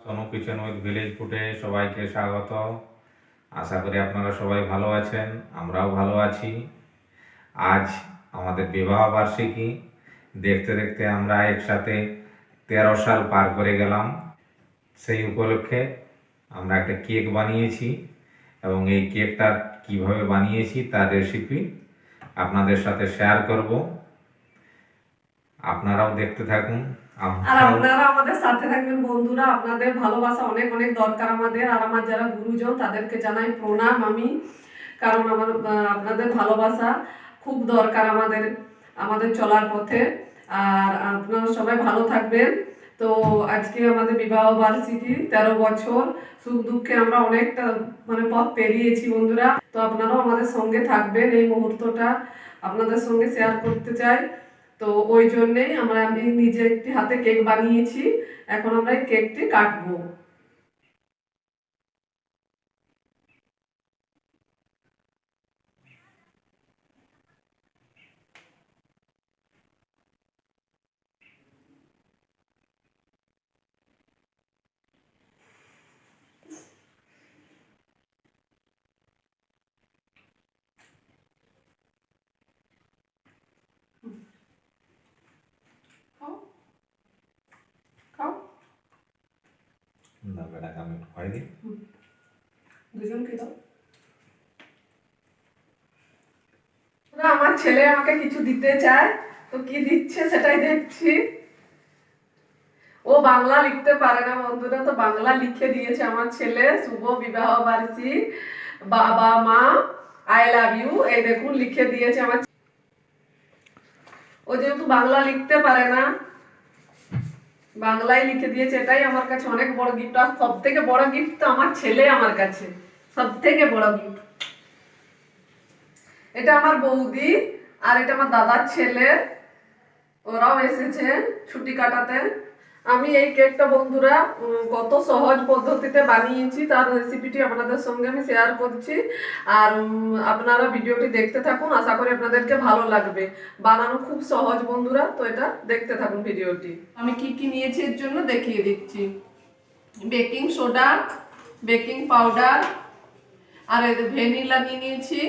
Sonu kitchen with village ফুডে সবাইকে স্বাগত। আশা করি আপনারা সবাই ভালো আছেন, আমরাও ভালো আছি। আজ আমাদের বিবাহ বার্ষিকী। দেখতে দেখতে আমরা একসাথে 13 সাল পার করে গেলাম। সেই উপলক্ষে আমরা একটা কেক বানিয়েছি এবং এই কেকটা কিভাবে বানিয়েছি তার রেসিপি আপনাদের সাথে শেয়ার করব। আপনারাও দেখতে থাকুন আর আপনারা আমাদের সাথে থাকবেন। বন্ধুরা, আপনাদের ভালোবাসা অনেক অনেক দরকার আমাদের। আর আমার যারা গুরুজন তাদেরকে জানাই প্রণাম আমি, কারণ আপনাদের ভালোবাসা খুব দরকার আমাদের চলার পথে। আর আপনারা সবাই ভালো থাকবেন। তো আজকে আমাদের বিবাহ বার্ষিকী, 13 বছর। সুখ দুঃখে আমরা অনেকটা পথ পেরিয়েছি বন্ধুরা। তো আপনারাও আমাদের সঙ্গে থাকবেন, এই মুহূর্তটা আপনাদের সঙ্গে শেয়ার করতে চাই। তো ওই জন্যেই আমি নিজে একটি হাতে কেক বানিয়েছি। এখন আমরা এই কেকটি কাটবো। আমার ছেলে আমাকে কিছু দিতে চায়, তো কি দিচ্ছে সেটাই দেখছি। ও বাংলা লিখতে পারে না বন্ধুরা, তো বাংলা লিখে দিয়েছে আমার ছেলে। শুভ বিবাহ বার্ষিকী, বাবা মা, আই লাভ ইউ, এই দেখুন লিখে দিয়েছে আমার। ও যেহেতু বাংলা লিখতে পারে না, বাংলায় লিখে দিয়েছে। এটাই আমার কাছে অনেক বড় গিফট। আর সব থেকে বড় গিফট তো আমার ছেলে আমার কাছে, সব থেকে বড় গিফট। এটা আমার বৌদি আর এটা আমার দাদার ছেলে, ওরাও এসেছে ছুটি কাটাতে। আমি এই কেকটা বন্ধুরা কত সহজ পদ্ধতিতে বানিয়েছি তার রেসিপিটি আপনাদের সঙ্গে আমি শেয়ার করছি। আর আপনারা ভিডিওটি দেখতে থাকুন, আশা করি আপনাদেরকে ভালো লাগবে। বানানো খুব সহজ বন্ধুরা, তো এটা দেখতে থাকুন ভিডিওটি। আমি কি কি নিয়েছি এর জন্য দেখিয়ে দিচ্ছি। বেকিং সোডা, বেকিং পাউডার, আর ভ্যানিলা নিয়ে নিয়েছি।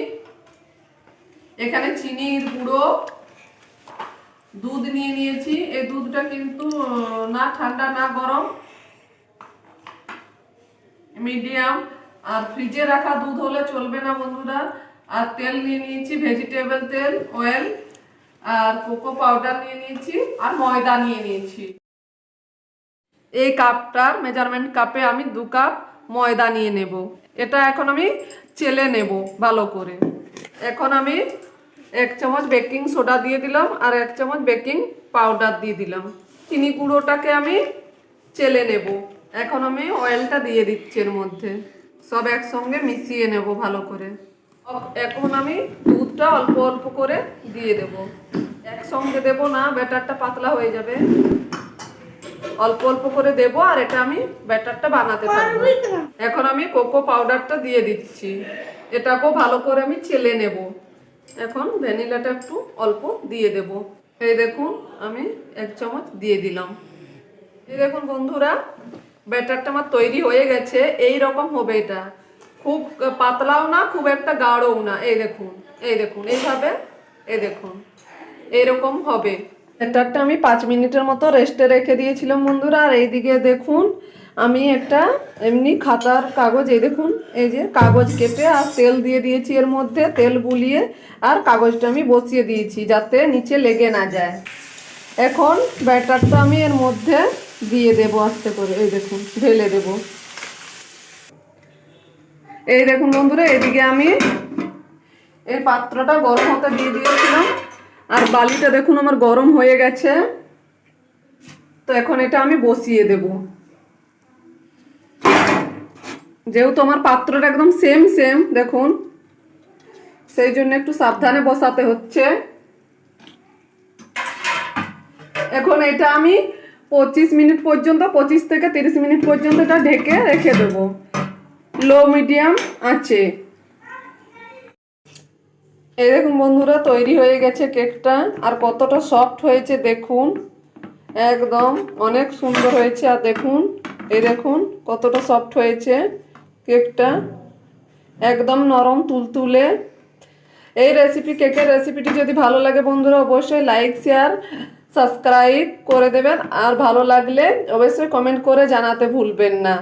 এখানে চিনির গুঁড়ো, দুধ নিয়ে নিয়েছি। এই দুধটা কিন্তু না ঠান্ডা না গরম, মিডিয়াম। আর ফ্রিজে রাখা দুধ হলে চলবে না বন্ধুরা। আর তেল নিয়ে নিয়েছি, ভেজিটেবল তেল, অয়েল। আর কোকো পাউডার নিয়ে নিয়েছি, আর ময়দা নিয়ে নিয়েছি। এই কাপটার মেজারমেন্ট কাপে আমি 2 কাপ ময়দা নিয়ে নেব। এটা এখন আমি চেলে নেব ভালো করে। এখন আমি 1 চামচ বেকিং সোডা দিয়ে দিলাম আর 1 চামচ বেকিং পাউডার দিয়ে দিলাম। চিনি গুঁড়োটাকে আমি চেলে নেব। এখন আমি অয়েলটা দিয়ে দিচ্ছি এর মধ্যে, সব একসঙ্গে মিশিয়ে নেব ভালো করে। এখন আমি দুধটা অল্প অল্প করে দিয়ে দেব, একসঙ্গে দেব না, ব্যাটারটা পাতলা হয়ে যাবে। অল্প অল্প করে দেব আর এটা আমি ব্যাটারটা বানাতে থাকবো। এখন আমি কোকো পাউডারটা দিয়ে দিচ্ছি, এটাকেও ভালো করে আমি চেলে নেব। এখন ভ্যানিলাটা একটু অল্প দিয়ে দেব। এই দেখুন আমি 1 চামচ দিয়ে দিলাম। এই দেখুন বন্ধুরা, ব্যাটারটা আমার তৈরি হয়ে গেছে। এই রকম হবে এটা, খুব পাতলাও না খুব একটা গাঢ়ও না। এই দেখুন, এই দেখুন এইভাবে, এই দেখুন এইরকম হবে। ব্যাটারটা আমি 5 মিনিটের মতো রেস্টে রেখে দিয়েছিলাম বন্ধুরা। আর এইদিকে দেখুন আমি একটা এমনি খাতার কাগজ, এই দেখুন এই যে কাগজ কেটে আর তেল দিয়ে দিয়েছি এর মধ্যে, তেল বুলিয়ে আর কাগজটা আমি বসিয়ে দিয়েছি যাতে নিচে লেগে না যায়। এখন ব্যাটারটা আমি এর মধ্যে দিয়ে দেবো আস্তে করে, এই দেখুন ঢেলে দেব। এই দেখুন বন্ধুরা, এদিকে আমি এই পাত্রটা গরম হতে দিয়ে দিয়েছিলাম আর বালিটা দেখুন আমার গরম হয়ে গেছে। তো এখন এটা আমি বসিয়ে দেব। যেহেতু আমার পাত্রটা একদম সেম সেম দেখুন, সেই জন্য একটু সাবধানে বসাতে হচ্ছে। এখন এটা আমি 25 মিনিট পর্যন্ত, 25 থেকে 30 মিনিট পর্যন্ত এটা ঢেকে রেখে দেব লো মিডিয়াম আঁচে। এই দেখুন বন্ধুরা তৈরি হয়ে গেছে কেকটা, আর কতটা সফট হয়েছে দেখুন, একদম অনেক সুন্দর হয়েছে। আর দেখুন এই দেখুন কতটা সফট হয়েছে কেকটা, একদম নরম তুলতুলে। এই কেকের রেসিপিটি যদি ভালো লাগে বন্ধুরা অবশ্যই লাইক শেয়ার সাবস্ক্রাইব করে দেবেন, আর ভালো লাগলে অবশ্যই কমেন্ট করে জানাতে ভুলবেন না।